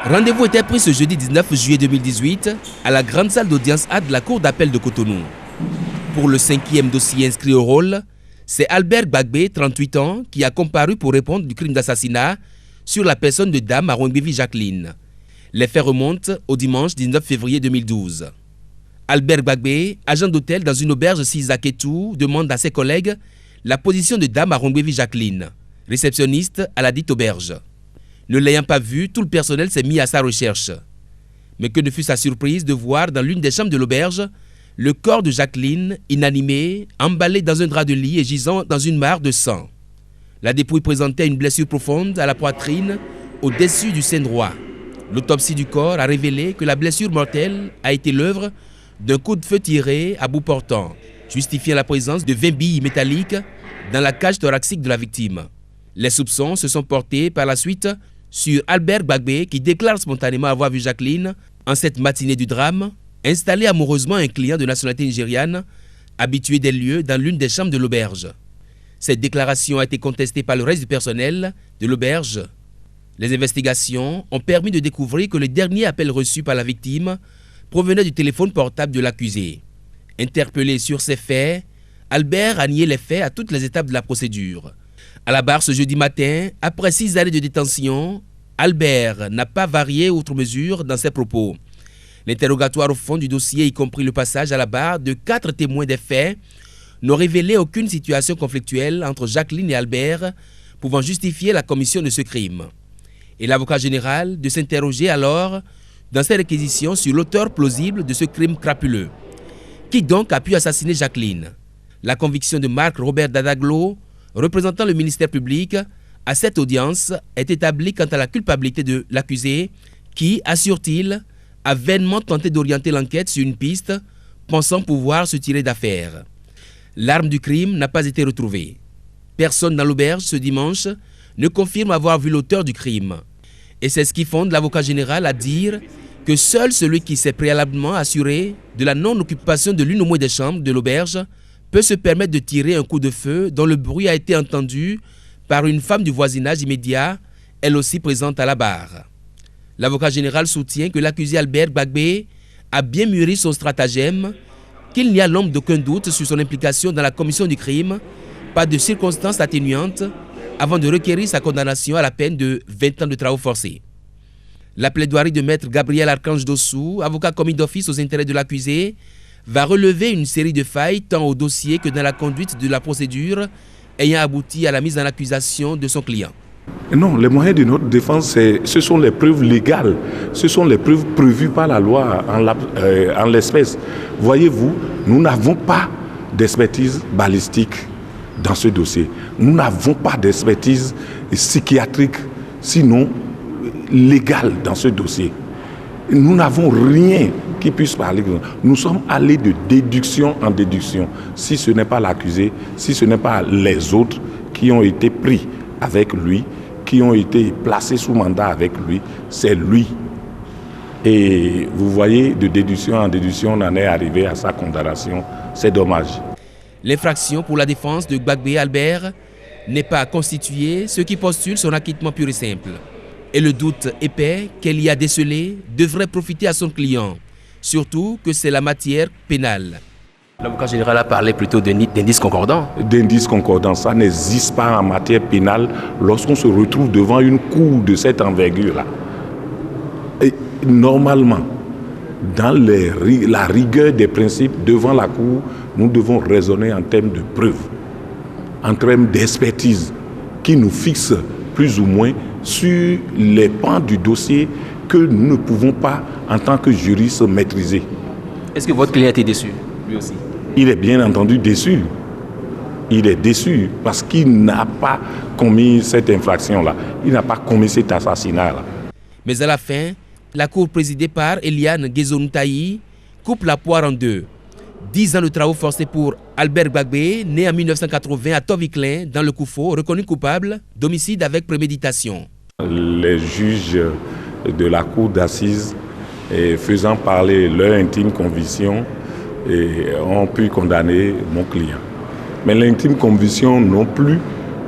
Rendez-vous était pris ce jeudi 19 juillet 2018 à la grande salle d'audience A de la Cour d'appel de Cotonou. Pour le 5e dossier inscrit au rôle, c'est Albert Gbagbe, 38 ans, qui a comparu pour répondre du crime d'assassinat sur la personne de Dame Arongbevi Jacqueline. Les faits remontent au dimanche 19 février 2012. Albert Gbagbe, agent d'hôtel dans une auberge à Ketou, demande à ses collègues la position de Dame Arongbevi Jacqueline, réceptionniste à la dite auberge. Ne l'ayant pas vu, tout le personnel s'est mis à sa recherche. Mais que ne fut sa surprise de voir dans l'une des chambres de l'auberge le corps de Jacqueline, inanimé, emballé dans un drap de lit et gisant dans une mare de sang. La dépouille présentait une blessure profonde à la poitrine, au-dessus du sein droit. L'autopsie du corps a révélé que la blessure mortelle a été l'œuvre d'un coup de feu tiré à bout portant, justifiant la présence de 20 billes métalliques dans la cage thoracique de la victime. Les soupçons se sont portés par la suite sur Albert Gbagbe qui déclare spontanément avoir vu Jacqueline en cette matinée du drame, installer amoureusement un client de nationalité nigériane, habitué des lieux dans l'une des chambres de l'auberge. Cette déclaration a été contestée par le reste du personnel de l'auberge. Les investigations ont permis de découvrir que le dernier appel reçu par la victime provenait du téléphone portable de l'accusé. Interpellé sur ces faits, Albert a nié les faits à toutes les étapes de la procédure. À la barre ce jeudi matin, après 6 années de détention, Albert n'a pas varié outre mesure dans ses propos. L'interrogatoire au fond du dossier, y compris le passage à la barre de 4 témoins des faits, n'ont révélé aucune situation conflictuelle entre Jacqueline et Albert pouvant justifier la commission de ce crime. Et l'avocat général de s'interroger alors dans ses réquisitions sur l'auteur plausible de ce crime crapuleux. Qui donc a pu assassiner Jacqueline? La conviction de Marc Robert Dadaglo, représentant le ministère public, à cette audience est établie quant à la culpabilité de l'accusé qui, assure-t-il, a vainement tenté d'orienter l'enquête sur une piste, pensant pouvoir se tirer d'affaire. L'arme du crime n'a pas été retrouvée. Personne dans l'auberge ce dimanche ne confirme avoir vu l'auteur du crime. Et c'est ce qui fonde l'avocat général à dire que seul celui qui s'est préalablement assuré de la non-occupation de l'une au moins des chambres de l'auberge peut se permettre de tirer un coup de feu dont le bruit a été entendu par une femme du voisinage immédiat, elle aussi présente à la barre. L'avocat général soutient que l'accusé Albert Gbagbe a bien mûri son stratagème, qu'il n'y a l'ombre d'aucun doute sur son implication dans la commission du crime, pas de circonstances atténuantes, avant de requérir sa condamnation à la peine de 20 ans de travaux forcés. La plaidoirie de maître Gabriel Archange Dossou, avocat commis d'office aux intérêts de l'accusé, va relever une série de failles tant au dossier que dans la conduite de la procédure ayant abouti à la mise en accusation de son client. Non, les moyens de notre défense, ce sont les preuves légales, ce sont les preuves prévues par la loi en l'espèce. Voyez-vous, nous n'avons pas d'expertise balistique dans ce dossier. Nous n'avons pas d'expertise psychiatrique, sinon légale dans ce dossier. Nous n'avons rien qui puisse parler. Nous sommes allés de déduction en déduction. Si ce n'est pas l'accusé, si ce n'est pas les autres qui ont été pris avec lui, qui ont été placés sous mandat avec lui, c'est lui. Et vous voyez, de déduction en déduction, on en est arrivé à sa condamnation. C'est dommage. L'infraction pour la défense de Gbagbe Albert n'est pas constituée, ce qui postule son acquittement pur et simple. Et le doute épais qu'elle y a décelé devrait profiter à son client, surtout que c'est la matière pénale. L'avocat général a parlé plutôt d'indices concordants. D'indices concordants, ça n'existe pas en matière pénale lorsqu'on se retrouve devant une cour de cette envergure-là. Et normalement, dans la rigueur des principes devant la cour, nous devons raisonner en termes de preuves, en termes d'expertise qui nous fixe plus ou moins sur les pans du dossier que nous ne pouvons pas, en tant que juristes, maîtriser. Est-ce que votre client était déçu, lui aussi? Il est bien entendu déçu. Il est déçu parce qu'il n'a pas commis cette infraction-là. Il n'a pas commis cet assassinat-là. Mais à la fin, la cour présidée par Eliane Guézonoutaï coupe la poire en deux. 10 ans de travaux forcés pour Albert Gbagbe, né en 1980 à Toviklen, dans le Koufo, reconnu coupable d'homicide avec préméditation. Les juges de la cour d'assises, faisant parler leur intime conviction, ont pu condamner mon client. Mais l'intime conviction non plus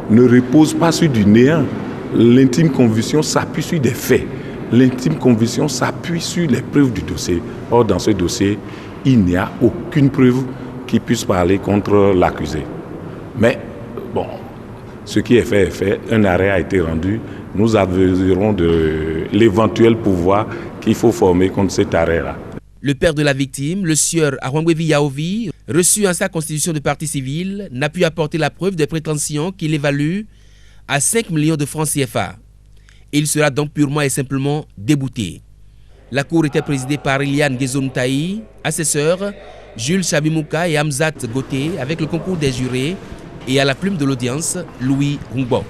ne repose pas sur du néant. L'intime conviction s'appuie sur des faits. l'intime conviction s'appuie sur les preuves du dossier. Or, dans ce dossier, il n'y a aucune preuve qui puisse parler contre l'accusé. Mais, bon, ce qui est fait, un arrêt a été rendu. Nous aviserons de l'éventuel pouvoir qu'il faut former contre cet arrêt-là. Le père de la victime, le sieur Arwangwevi Yaovi, reçu en sa constitution de partie civile, n'a pu apporter la preuve des prétentions qu'il évalue à 5 millions de francs CFA. Il sera donc purement et simplement débouté. La cour était présidée par Iliane Gezontaï, assesseur, Jules Chabimouka et Hamzat Goté, avec le concours des jurés, et à la plume de l'audience, Louis Hungbo.